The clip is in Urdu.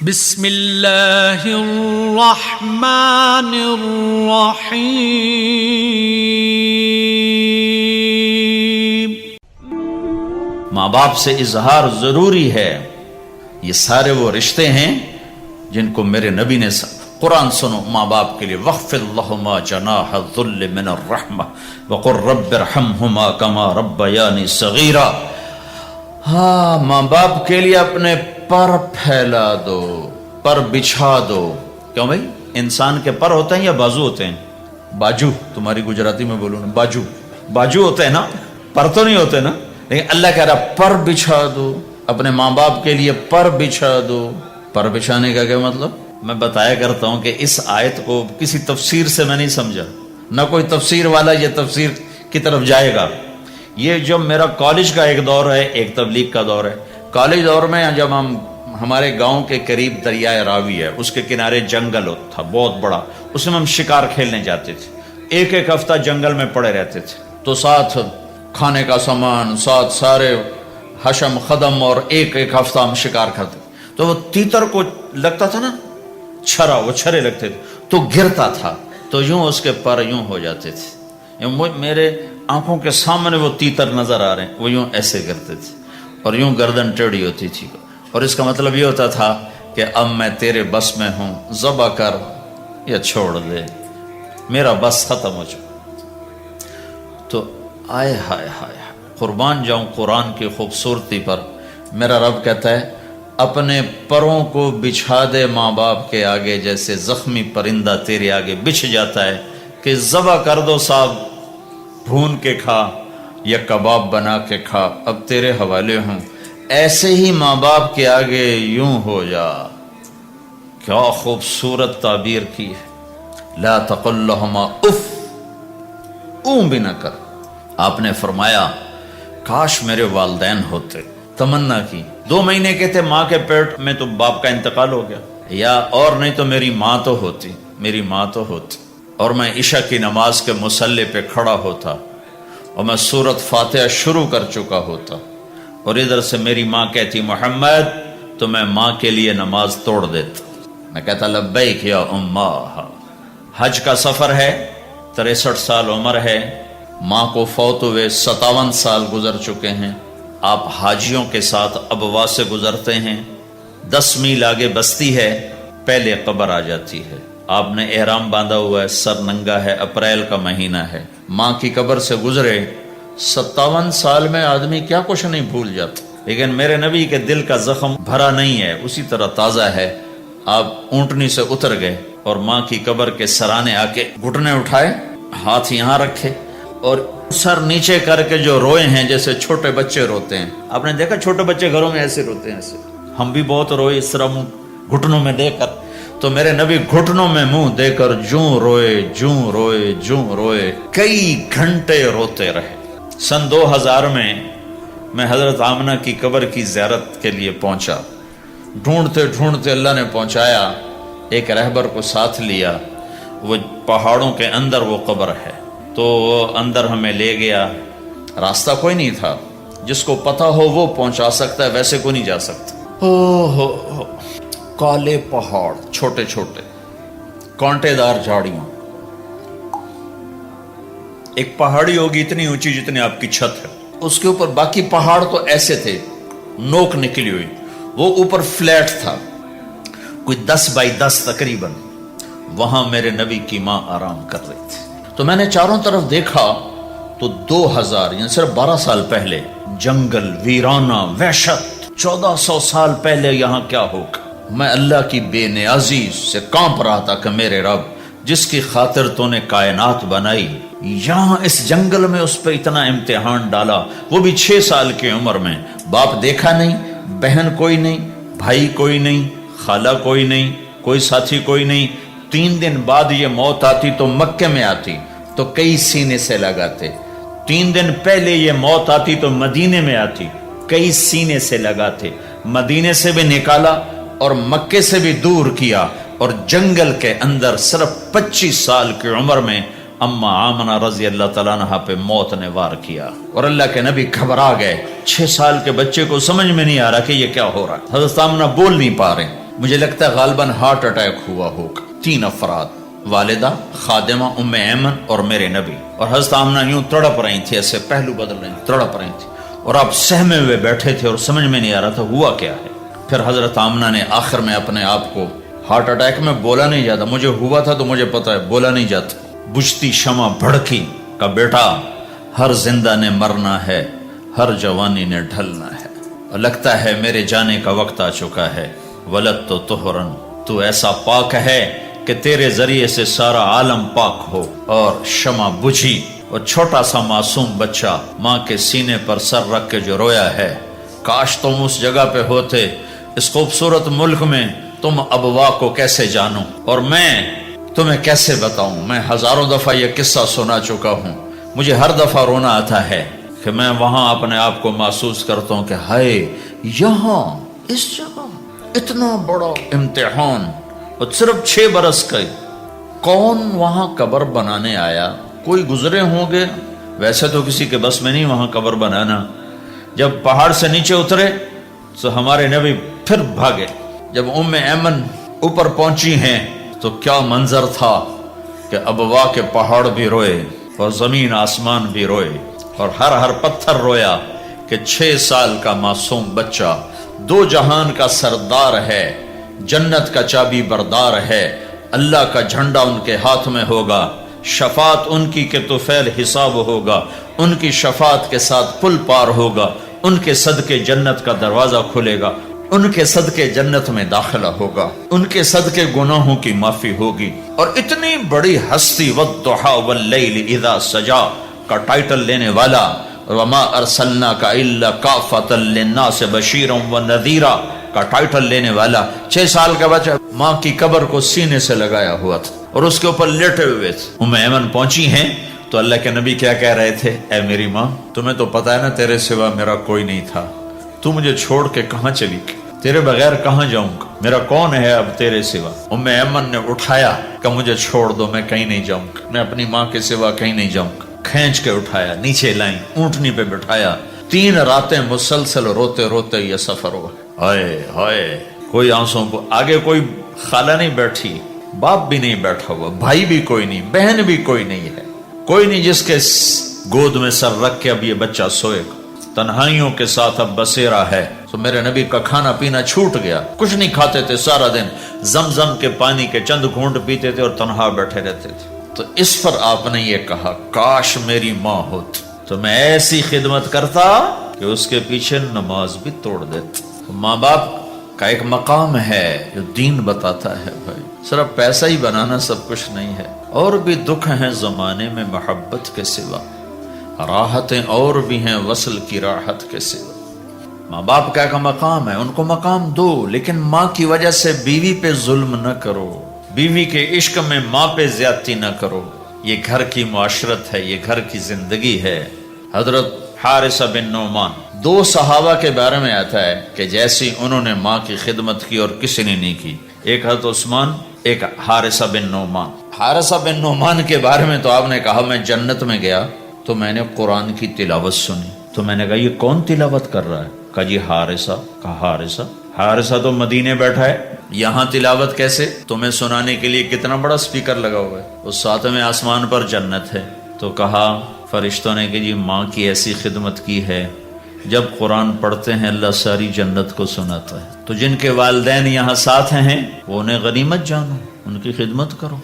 بسم اللہ الرحمن الرحیم۔ ماں باپ سے اظہار ضروری ہے۔ یہ سارے وہ رشتے ہیں جن کو میرے نبی نے قرآن سنو ماں باپ کے لیے وَخْفِضْ لَهُمَا جَنَاحَ الذُّلِّ مِنَ الرَّحْمَةِ وَقُلْ رَبِّ ارْحَمْهُمَا كَمَا رَبَّيَانِي صَغِيرًا۔ ہاں، ماں باپ کے لیے اپنے پر پھیلا دو، پر بچھا دو۔ کیوں بھائی؟ انسان کے پر ہوتے ہیں یا بازو ہوتے ہیں؟ باجو، تمہاری گجراتی میں بولوں نا، باجو باجو ہوتے ہیں نا، پر تو نہیں ہوتے نا۔ لیکن اللہ کہہ رہا پر بچھا دو، اپنے ماں باپ کے لیے پر بچھا دو۔ پر بچھانے کا کیا مطلب؟ میں بتایا کرتا ہوں کہ اس آیت کو کسی تفسیر سے میں نہیں سمجھا، نہ کوئی تفسیر والا یہ تفسیر کی طرف جائے گا۔ یہ جو میرا کالج کا ایک دور ہے، ایک تبلیغ کا دور ہے۔ کالج دور میں جب ہمارے گاؤں کے قریب دریائے راوی ہے، اس کے کنارے جنگل تھا بہت بڑا، اس میں ہم شکار کھیلنے جاتے تھے۔ ایک ایک ہفتہ جنگل میں پڑے رہتے تھے، تو ساتھ کھانے کا سامان، ساتھ سارے حشم خدم، اور ایک ایک ہفتہ ہم شکار کرتے تھے۔ تو وہ تیتر کو لگتا تھا نا چھرا، وہ چھرے لگتے تھے تو گرتا تھا، تو یوں اس کے پر یوں ہو جاتے تھے۔ میرے آنکھوں کے سامنے وہ تیتر نظر آ رہے ہیں، وہ یوں ایسے کرتے تھے اور یوں گردن ٹیڑھی ہوتی تھی، اور اس کا مطلب یہ ہوتا تھا کہ اب میں تیرے بس میں ہوں، ذبح کر یا چھوڑ دے، میرا بس ختم ہو چکا۔ تو آئے ہائے ہائے، قربان جاؤں قرآن کی خوبصورتی پر۔ میرا رب کہتا ہے اپنے پروں کو بچھا دے ماں باپ کے آگے، جیسے زخمی پرندہ تیرے آگے بچھ جاتا ہے کہ ذبح کر دو صاحب، بھون کے کھا یا کباب بنا کے کھا، اب تیرے حوالے ہوں۔ ایسے ہی ماں باپ کے آگے یوں ہو جا۔ کیا خوبصورت تعبیر کی ہے، لا تقل لهما اف، اون بھی نہ کر۔ آپ نے فرمایا کاش میرے والدین ہوتے، تمنا کی۔ 2 مہینے کے تھے ماں کے پیٹ میں تو باپ کا انتقال ہو گیا، یا اور نہیں تو میری ماں تو ہوتی، میری ماں تو ہوتی، اور میں عشاء کی نماز کے مصلی پہ کھڑا ہوتا اور میں سورۃ فاتحہ شروع کر چکا ہوتا، اور ادھر سے میری ماں کہتی محمد، تو میں ماں کے لیے نماز توڑ دیتا۔ میں کہتا لبیک یا اماں۔ حج کا سفر ہے، 63 سال عمر ہے، ماں کو فوت ہوئے 57 سال گزر چکے ہیں۔ آپ حاجیوں کے ساتھ ابوا سے گزرتے ہیں، 10 میل آگے بستی ہے، پہلے قبر آ جاتی ہے۔ آپ نے احرام باندھا ہوا ہے، سر ننگا ہے، اپریل کا مہینہ ہے، ماں کی قبر سے گزرے 57 سال میں آدمی کیا کچھ نہیں بھول جاتا، لیکن میرے نبی کے دل کا زخم بھرا نہیں ہے، اسی طرح تازہ ہے۔ آپ اونٹنی سے اتر گئے اور ماں کی قبر کے سرانے آ کے گھٹنے اٹھائے، ہاتھ یہاں رکھے اور سر نیچے کر کے جو روئے ہیں جیسے چھوٹے بچے روتے ہیں۔ آپ نے دیکھا چھوٹے بچے گھروں میں ایسے روتے ہیں، ایسے ہم بھی بہت روئے اس طرح منہ گھٹنوں میں دے کر، تو میرے نبی گھٹنوں میں منہ دے کر جوں روئے جوں روئے جوں روئے، کئی گھنٹے روتے رہے۔ سن 2000 میں حضرت آمنہ کی قبر کی زیارت کے لیے پہنچا، ڈھونڈتے ڈھونڈتے اللہ نے پہنچایا، ایک رہبر کو ساتھ لیا، وہ پہاڑوں کے اندر وہ قبر ہے، تو اندر ہمیں لے گیا۔ راستہ کوئی نہیں تھا، جس کو پتہ ہو وہ پہنچا سکتا ہے، ویسے کوئی نہیں جا سکتا۔ کالے پہاڑ، چھوٹے چھوٹے کانٹے دار جھاڑیاں، ایک پہاڑی ہوگی اتنی اونچی جتنی آپ کی چھت ہے، اس کے اوپر باقی پہاڑ تو ایسے تھے نوک نکلی ہوئی، وہ اوپر فلیٹ تھا، کوئی 10 بائی 10 تقریباً۔ وہاں میرے نبی کی ماں آرام کر رہی تھی، تو میں نے چاروں طرف دیکھا تو 2000 یعنی صرف 12 سال پہلے جنگل، ویرانہ، وحشت، 1400 سال پہلے یہاں کیا ہوگا۔ میں اللہ کی بے نیازی سے کانپ رہا تھا کہ میرے رب، جس کی خاطر تو نے کائنات بنائی، یہاں اس جنگل میں اس پہ اتنا امتحان ڈالا، وہ بھی 6 سال کی عمر میں۔ باپ دیکھا نہیں، بہن کوئی نہیں، بھائی کوئی نہیں، خالہ کوئی نہیں، کوئی ساتھی کوئی نہیں۔ 3 دن بعد یہ موت آتی تو مکے میں آتی تو کئی سینے سے لگاتے، 3 دن پہلے یہ موت آتی تو مدینے میں آتی، کئی سینے سے لگاتے، مدینے سے بھی نکالا اور مکے سے بھی دور کیا، اور جنگل کے اندر صرف 25 سال کی عمر میں اما آمنہ رضی اللہ تعالیٰ عنہ پہ موت نے وار کیا، اور اللہ کے نبی گھبرا گئے۔ 6 سال کے بچے کو سمجھ میں نہیں آ رہا کہ یہ کیا ہو رہا ہے، حضرت آمنہ بول نہیں پا رہے۔ مجھے لگتا ہے غالباً ہارٹ اٹیک ہوا ہوگا. 3 افراد، والدہ، خادمہ ام ایمن اور میرے نبی. اور حضرت آمنہ یوں تڑپ رہی تھی، ایسے پہلو بدل رہی تھی، تڑپ رہی تھی، اور آپ سہمے ہوئے بیٹھے تھے اور سمجھ میں نہیں آ رہا تھا ہوا کیا ہے. پھر حضرت آمنہ نے آخر میں اپنے آپ کو، ہارٹ اٹیک میں بولا نہیں جاتا، مجھے ہوا تھا تو مجھے پتا ہے بولا نہیں جاتا. بجھتی شمع بھڑکی کا بیٹا، ہر زندہ نے مرنا ہے، ہر جوانی نے ڈھلنا ہے، اور لگتا ہے میرے جانے کا وقت آ چکا ہے. ولد تو طہرن، تو ایسا پاک ہے کہ تیرے ذریعے سے سارا عالم پاک ہو. اور شمع بجھی اور چھوٹا سا معصوم بچہ ماں کے سینے پر سر رکھ کے جو رویا ہے. کاش تم اس جگہ پہ ہوتے، اس خوبصورت ملک میں. تم ابوا کو کیسے جانو اور میں تمہیں کیسے بتاؤں. میں ہزاروں دفعہ یہ قصہ سنا چکا ہوں. مجھے ہر دفعہ رونا آتا ہے کہ میں وہاں اپنے آپ کو محسوس کرتا ہوں کہ ہائے، یہاں اس جگہ اتنا بڑا امتحان، اور صرف 6 برس کا. کون وہاں قبر بنانے آیا؟ کوئی گزرے ہوں گے، ویسے تو کسی کے بس میں نہیں وہاں قبر بنانا. جب پہاڑ سے نیچے اترے تو ہمارے نبی پھر بھاگے. جب ام ایمن اوپر پہنچی ہیں تو کیا منظر تھا کہ ابوا کے پہاڑ بھی روئے اور زمین آسمان بھی روئے اور ہر پتھر رویا کہ 6 سال کا معصوم بچہ 2 جہان کا سردار ہے، جنت کا چابی بردار ہے، اللہ کا جھنڈا ان کے ہاتھ میں ہوگا، شفاعت ان کی کہ طفیل حساب ہوگا، ان کی شفاعت کے ساتھ پل پار ہوگا، ان کے صدقے جنت کا دروازہ کھلے گا، ان کے صدقے جنت میں داخلہ ہوگا، ان کے صدقے گناہوں کی معافی ہوگی. اور اتنی بڑی ہستی والضحی واللیل اذا سجا کا ٹائٹل لینے والا، وما ارسلناک الا کافۃ للناس بشیرا ونذیرا کا ٹائٹل لینے والا 6 سال کا بچہ ماں کی قبر کو سینے سے لگایا ہوا تھا اور اس کے اوپر لیٹے ہوئے تھے. ام ایمن پہنچی ہیں تو اللہ کے نبی کیا کہہ رہے تھے؟ اے میری ماں، تمہیں تو پتا ہے نا تیرے سوا میرا کوئی نہیں تھا، تو مجھے چھوڑ کے کہاں چلی گئی؟ تیرے بغیر کہاں جاؤں گا؟ میرا کون ہے اب تیرے سوا؟ ام ایمن نے اٹھایا کہ مجھے چھوڑ دو، میں کہیں نہیں جاؤں گا، میں اپنی ماں کے سوا کہیں نہیں جاؤں گا. کھینچ کے اٹھایا، نیچے لائیں، اونٹنی پہ بٹھایا. 3 راتیں مسلسل روتے روتے یہ سفر ہوا. ہائے ہائے، کوئی آنسوں کو آگے کوئی خالہ نہیں بیٹھی، باپ بھی نہیں بیٹھا ہوا، بھائی بھی کوئی نہیں، بہن بھی کوئی نہیں ہے، کوئی نہیں جس کے گود میں سر رکھ کے اب یہ بچہ سوئے گا. تنہائیوں کے ساتھ اب بسیرا ہے. تو میرے نبی کا کھانا پینا چھوٹ گیا، کچھ نہیں کھاتے تھے سارا دن، زمزم کے پانی کے چند گھونٹ پیتے تھے اور تنہا بیٹھے رہتے تھے. تو اس پر آپ نے یہ کہا کاش میری ماں ہوتی تو میں ایسی خدمت کرتا کہ اس کے پیچھے نماز بھی توڑ دیتا. ماں باپ کا ایک مقام ہے جو دین بتاتا ہے. بھائی صرف پیسہ ہی بنانا سب کچھ نہیں ہے، اور بھی دکھ ہیں زمانے میں محبت کے سوا، راحتیں اور بھی ہیں وصل کی راحت کے سوا. ماں باپ کا ایک مقام ہے، ان کو مقام دو، لیکن ماں کی وجہ سے بیوی پہ ظلم نہ کرو، بیوی کے عشق میں ماں پہ زیادتی نہ کرو. یہ گھر کی معاشرت ہے، یہ گھر کی زندگی ہے. حضرت حارثہ بن نعمان 2 صحابہ کے بارے میں آتا ہے کہ جیسی انہوں نے ماں کی خدمت کی اور کسی نے نہیں کی. ایک حضرت عثمان، ایک حارثہ بن نعمان. حارثہ بن نعمان کے بارے میں تو آپ نے کہا میں جنت میں گیا تو میں نے قرآن کی تلاوت سنی. تو میں نے کہا یہ کون تلاوت کر رہا ہے؟ کہا جی حارثہ. کہا حارثہ؟ حارثہ تو مدینے بیٹھا ہے، یہاں تلاوت کیسے؟ تمہیں سنانے کے لیے کتنا بڑا سپیکر لگا ہوا ہے، اس 7ویں آسمان پر جنت ہے. تو کہا فرشتوں نے کہ جی ماں کی ایسی خدمت کی ہے، جب قرآن پڑھتے ہیں اللہ ساری جنت کو سناتا ہے. تو جن کے والدین یہاں ساتھ ہیں وہ انہیں غنیمت جانو، ان کی خدمت کرو.